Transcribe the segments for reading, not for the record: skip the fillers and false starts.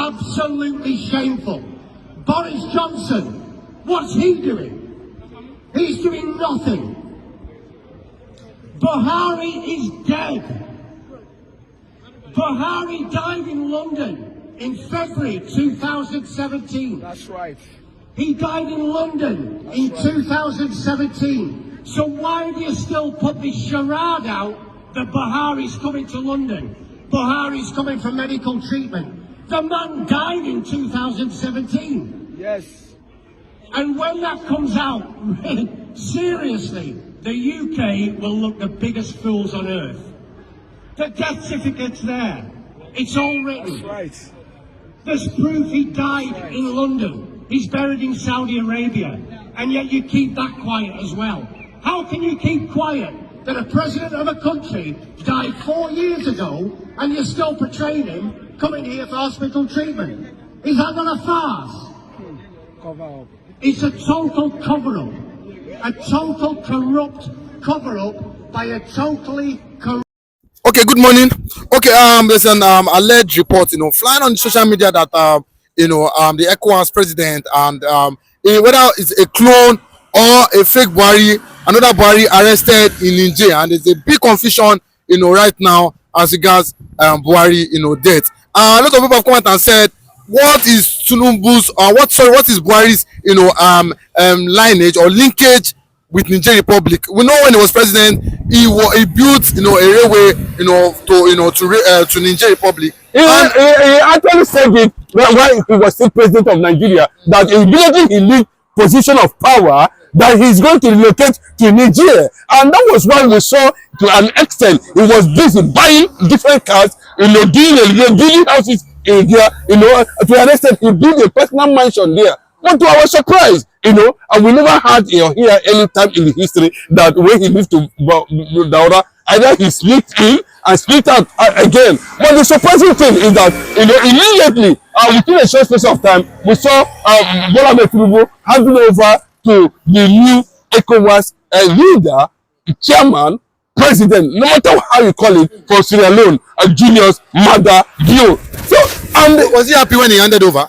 absolutely shameful. Boris Johnson, what's he doing? He's doing nothing. Buhari is dead. Buhari died in London in February 2017. That's right. He died in London in 2017. So why do you still put this charade out that Buhari's coming to London? Buhari's coming for medical treatment. The man died in 2017. Yes. And when that comes out, seriously, the UK will look the biggest fools on earth. The death certificate's there. It's all written. That's right. There's proof he died in London. He's buried in Saudi Arabia. And yet you keep that quiet as well. How can you keep quiet that a president of a country died 4 years ago and you're still portraying him coming here for hospital treatment? Is that not a farce? Cover up. It's a total cover-up. A total corrupt cover-up by a totally corrupt... Okay, good morning. Okay, there's an alleged report, flying on social media that the ECOWAS president and whether it's a clone or a fake Buhari, another Buhari arrested in Nigeria, and there's a big confusion, right now as regards Buhari, death. A lot of people have come out and said, what is Tinubu's what is Buhari's lineage or linkage with Nigeria Republic? We know when he was president, he built a railway to Nigeria Republic. He actually said it when he was still president of Nigeria, that immediately he leave position of power, that he's going to relocate to Nigeria. And that was why we saw, to an extent, he was busy buying different cars, building houses in there, to an extent, he built a personal mansion there. But to our surprise, and we never had here any time in the history that when he moved to Daura, either he split in and split out again. But the surprising thing is that, immediately, within a short space of time, we saw Bola Ahmed Tinubu handing over to the new ECOWAS leader, chairman, president, no matter how you call it, for Sierra Leone, Julius Maada Bio. So, and was he happy when he handed over?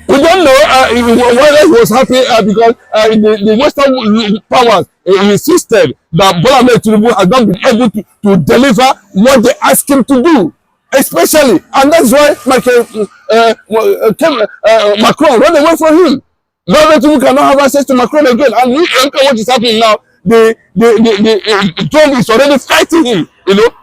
We don't know whether he was happy because the Western powers insisted that Bola Ahmed Tinubu has not been able to deliver what they asked him to do, especially, and that's why Macron ran away from him. Bola Ahmed Tinubu cannot have access to Macron again, and look at what is happening now. The Trump is already fighting him,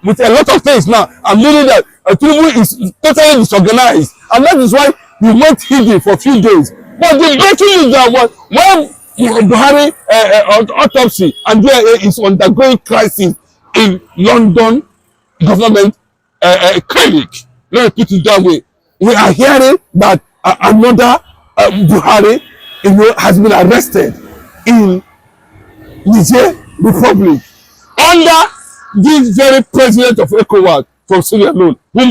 with a lot of things now. I'm meaning that Tinubu is totally disorganized, and that is why he went hidden for a few days. But the breaking is that when Buhari autopsy, and there is undergoing crisis in London government clinic. Let me put it that way. We are hearing that another Buhari, has been arrested in Niger Republic under this very president of ECOWAS from Sierra Leone, whom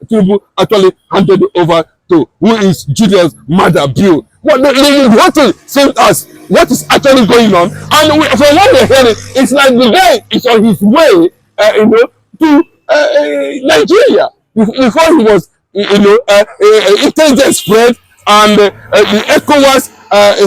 Tinubu actually handed over to, who is Julius Maada Bio. What to say us what is actually going on, and from what we're hearing, it's like the guy is on his way, to Nigeria before he was, intelligence spread, and the ECOWAS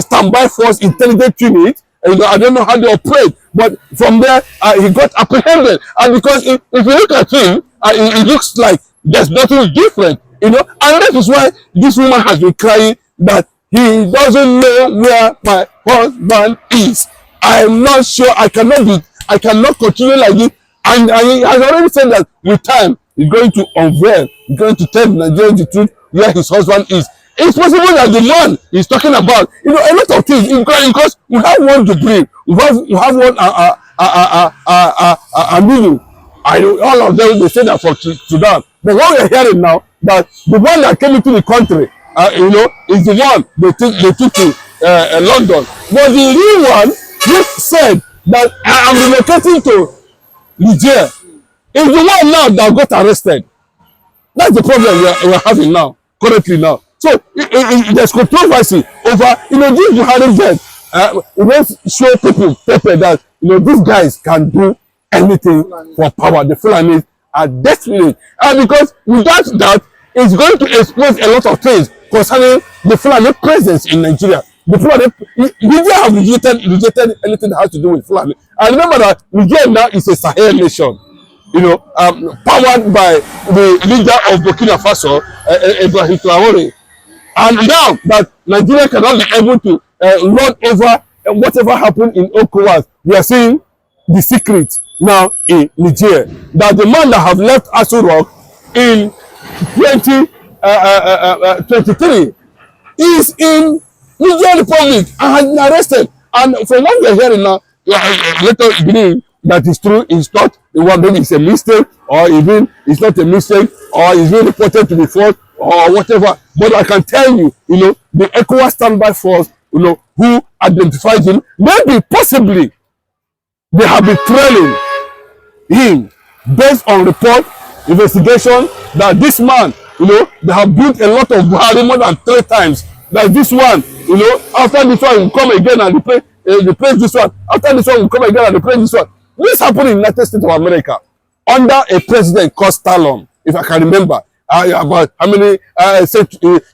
standby force intelligence unit. I don't know how they operate, but from there he got apprehended, and because if you look at him, it looks like there's nothing different. And that is why this woman has been crying that he doesn't know where my husband is. I'm not sure. I cannot continue like this. And he has already said that with time, he's going to unveil, he's going to tell Nigerians the truth where his husband is. It's possible that the man he's talking about, a lot of things, because we have one to breathe, we have one meaning. All of them, they say that for Sudan. But what we're hearing now, that the one that came into the country, is the one they took to London. But the real one, just said that I am relocating to Niger, is the one now that got arrested. That's the problem we're having now, currently now. So there's controversy over, this Buhari death. We don't show people that, these guys can do anything for power. The Fulanis are desperate. And because without that, is going to expose a lot of things concerning the Fulani presence in Nigeria. The Fulani, Nigeria have rejected anything that has to do with Fulani. And remember that Nigeria now is a Sahel nation, you know, powered by the leader of Burkina Faso, Ibrahim Traore. And now that Nigeria cannot be able to lord over whatever happened in ECOWAS, we are seeing the secret now in Niger. That the man that have left Aso Rock in 2023 is in Niger Republic and has been arrested. And from what we are hearing now, let us believe that is true. It's not the one, maybe it's a mistake, or even it's not a mistake, or it's being reported to be false, or whatever. But I can tell you, you know, the ECOWAS standby force, you know, who identified him, maybe possibly they have been trailing him based on report, investigation, that this man, you know, they have built a lot of Buhari more than 3 times. That this one, you know, after this one will come again and replace this one. After this one will come again and replace this one. This happened in the United States of America under a president called Stallone, if I can remember, about how many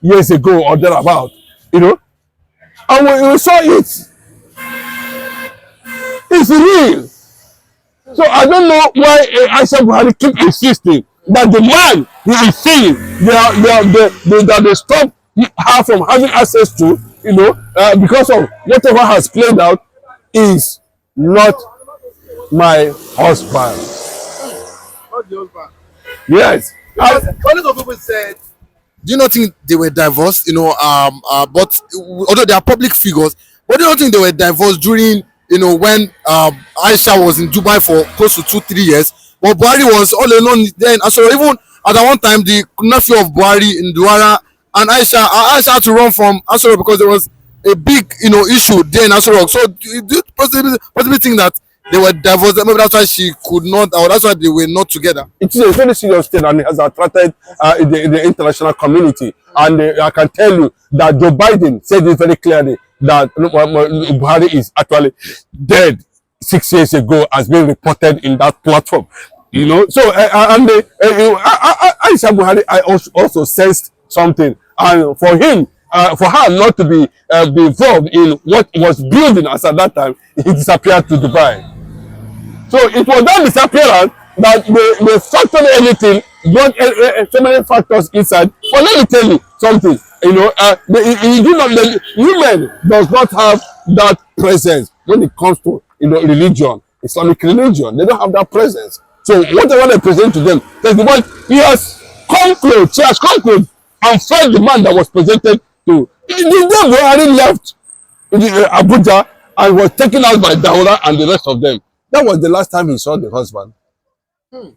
years ago or thereabout, you know. And when we saw it, it's real. So I don't know why Aisha Buhari keep insisting that the man he is seeing, that they stop her from having access to, you know, because of whatever has played out, is not my husband. Not the husband. Yes. Because a lot of people said, do you not think they were divorced? You know, but although they are public figures, but do you not think they were divorced during, you know, when Aisha was in Dubai for close to 2-3 years? But Buhari was all alone then. And so even at that one time, the nephew of Buhari in Douala and Aisha had to run from Asoro because there was a big, you know, issue there in Asoro. So do you possibly think that they were divorced? Maybe that's why she could not, or that's why they were not together. It is a very serious thing, and it has attracted the international community. And I can tell you that Joe Biden said it very clearly that Buhari is actually dead 6 years ago, as being reported in that platform. You know, so Aisha Buhari, I also sensed something, and for him, for her not to be involved in what was building as at that time, he disappeared to Dubai. So it was that disappearance that they factored anything, brought so many factors inside. But let me tell you something, you know, the women does not have that presence when it comes to, you know, religion, Islamic religion. They don't have that presence. So whatever they present to them, that's the one he has come close. She has come close and felt the man that was presented to. The day Buhari left Abuja and was taken out by Daura and the rest of them. That was the last time he saw the husband. That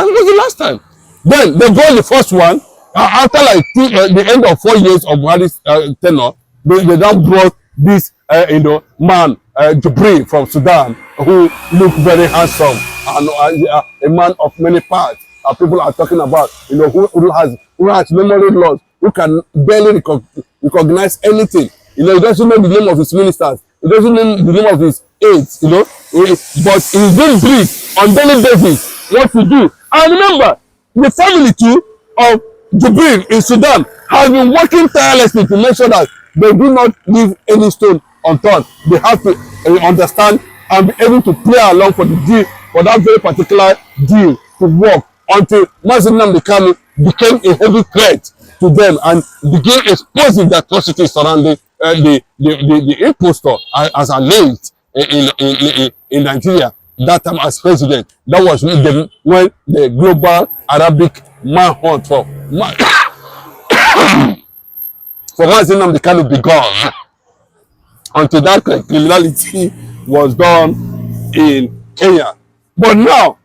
was the last time. Then they got the first one. After like the end of 4 years of Buhari's tenure, they now brought this, you know, man, Jubril from Sudan, who looked very handsome and a man of many parts. People are talking about, you know, who has memory loss, who can barely recognize anything. You know, he doesn't know the name of his ministers. He doesn't know the name of his aides, you know. But he's being briefed on daily basis what to do. And remember, the family too of Jubril in Sudan has been working tirelessly to make sure that they do not leave any stone unturned. They have to understand and be able to play along for the deal, for that very particular deal to work, until Nnamdi Kanu became a heavy threat to them and began exposing the atrocities surrounding the impostor, as alleged in Nigeria that time as president. That was when the global Arabic manhunt for Nnamdi Kanu began, until that criminality was done in Kenya. But now,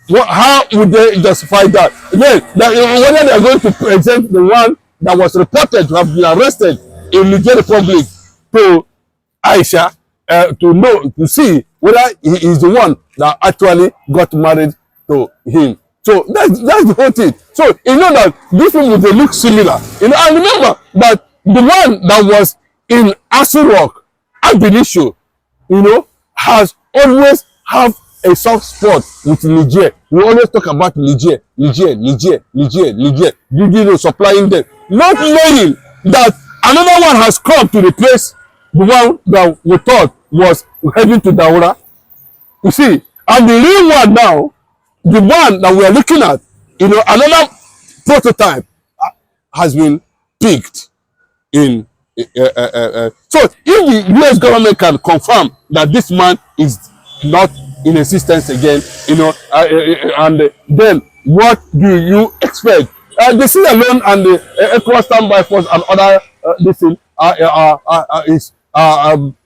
how would they justify that? Again, whether they are going to present the one that was reported to have been arrested in Niger Republic to Aisha, to see whether he is the one that actually got married to him. So that's the whole thing. So you know that these people, they look similar. You know, and remember that the one that was in Aso Rock, ab initio, you know, has always have a soft spot with Niger. We always talk about Niger. Supplying them, not knowing that another one has come to replace the one that we thought was heading to Daura. You see, and the real one now, the one that we are looking at, another prototype has been picked in. So if the US government can confirm that this man is not in existence again, and then what do you expect? The sea alone and the ECOWAS standby force and other is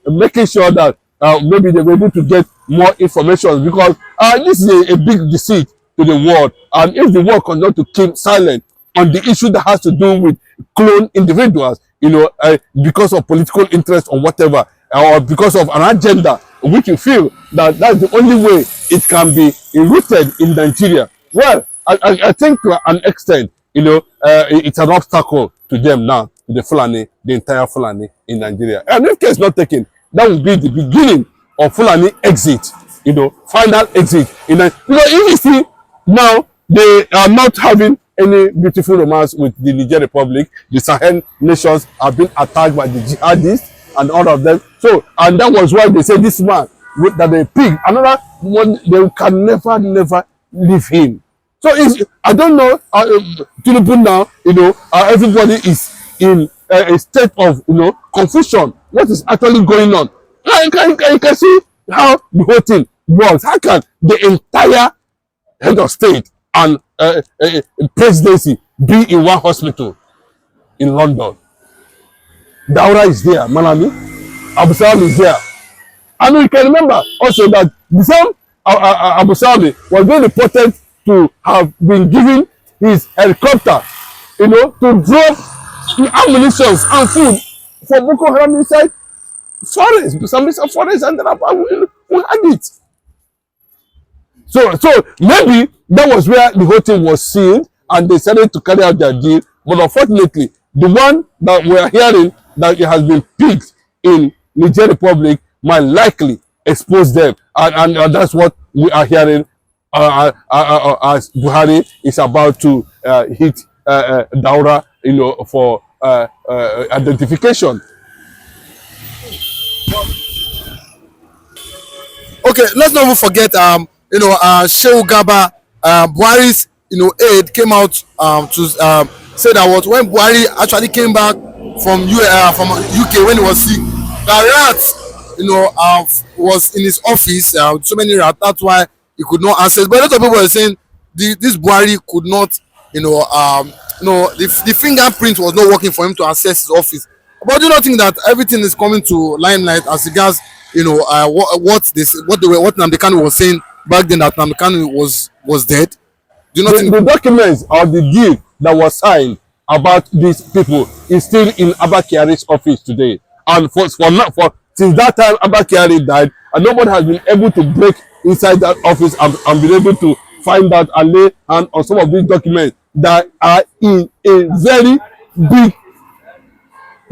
making sure that maybe they were able to get more information, because this is a big deceit to the world. And if the world continues to keep silent on the issue that has to do with clone individuals, because of political interest or whatever, or because of an agenda which you feel that that's the only way it can be rooted in Nigeria, well, I think to an extent, it's an obstacle to them now, to the Fulani, the entire Fulani in Nigeria. And if care is not taken, that will be the beginning of Fulani exit, final exit. Because if you see now, they are not having any beautiful romance with the Niger Republic. The Sahel nations have been attacked by the jihadists and all of them. So, and that was why they say this man that they picked, another one, they can never leave him. So I don't know, Tinubu now, everybody is in a state of, confusion. What is actually going on? You can see how the whole thing works. How can the entire head of state and presidency be in one hospital in London? Daura is there, Malami, Abuja is there. And we can remember also that the same Abuja was being reported to have been given his helicopter, to drop the ammunition and food for Boko Haram inside forest, some forest, and then we had it. So maybe that was where the whole thing was sealed, and they started to carry out their deal. But unfortunately, the one that we are hearing that it has been picked in Niger Republic might likely expose them, and that's what we are hearing as Buhari is about to hit Daura, for identification. Okay, let's not even forget, Shehu Gaba, Buhari's, aide came out to say that when Buhari actually came back from UK when he was sick, the rats, was in his office, so many rats. That's why he could not access. But a lot of people were saying this Buhari could not, the fingerprint was not working for him to access his office. But do you not think that everything is coming to limelight as regards, what Nnamdi Kanu was saying back then, that Nnamdi Kanu was dead? Do you not think the documents or the deal that was signed about these people is still in Abba Kyari's office today? And since that time Abba Kyari died, and nobody has been able to break inside that office and been able to find out and lay hand on some of these documents that are in a very big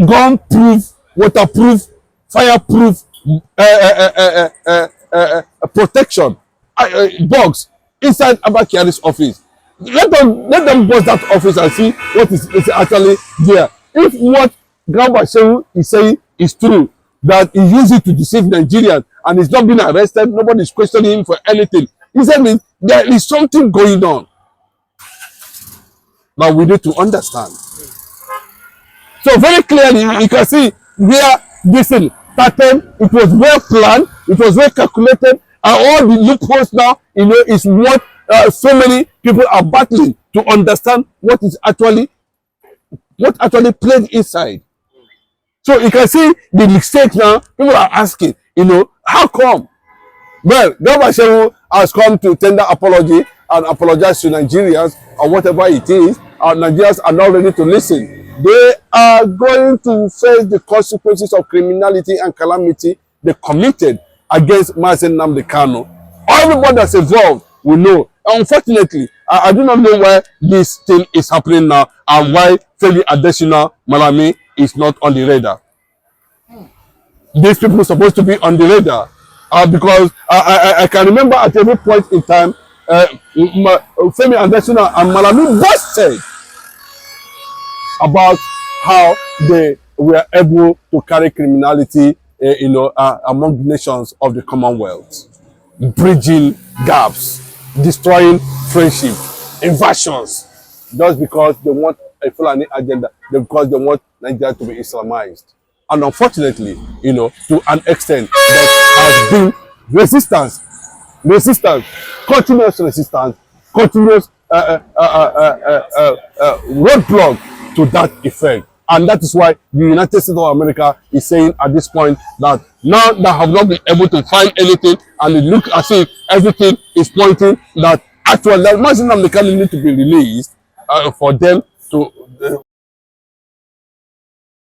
gun-proof, waterproof, fireproof protection box inside Abba Kyari's office. Let them bust that office and see what is actually there. If what Grandpa Shehu is saying is true, that he used it to deceive Nigerians and he's not being arrested, nobody is questioning him for anything, he said there is something going on that we need to understand. So very clearly you can see where this thing started. It was well planned, it was well calculated, and all the loopholes now, is what so many people are battling to understand what actually played inside. So you can see the mistake now. People are asking, how come? Well, Governor Shehu has come to tender apology and apologize to Nigerians or whatever it is. Our Nigerians are not ready to listen. They are going to face the consequences of criminality and calamity they committed against Mazen Nnamdi Kanu. Everybody that's involved will know. Unfortunately, I do not know why this thing is happening now and why Feli Adesina Malami is not on the radar. These people are supposed to be on the radar. because I can remember at every point in time, Femi Adesina and Malami both said about how they were able to carry criminality, among the nations of the Commonwealth, bridging gaps, destroying friendship, invasions, just because they want a Fulani agenda, because they want Nigeria to be Islamized. And unfortunately, to an extent, there has been resistance, continuous resistance, continuous roadblock to that effect. And that is why the United States of America is saying at this point that now they have not been able to find anything, and it looks as if everything is pointing that actually that Mazi Nnamdi Kanu need to be released for them to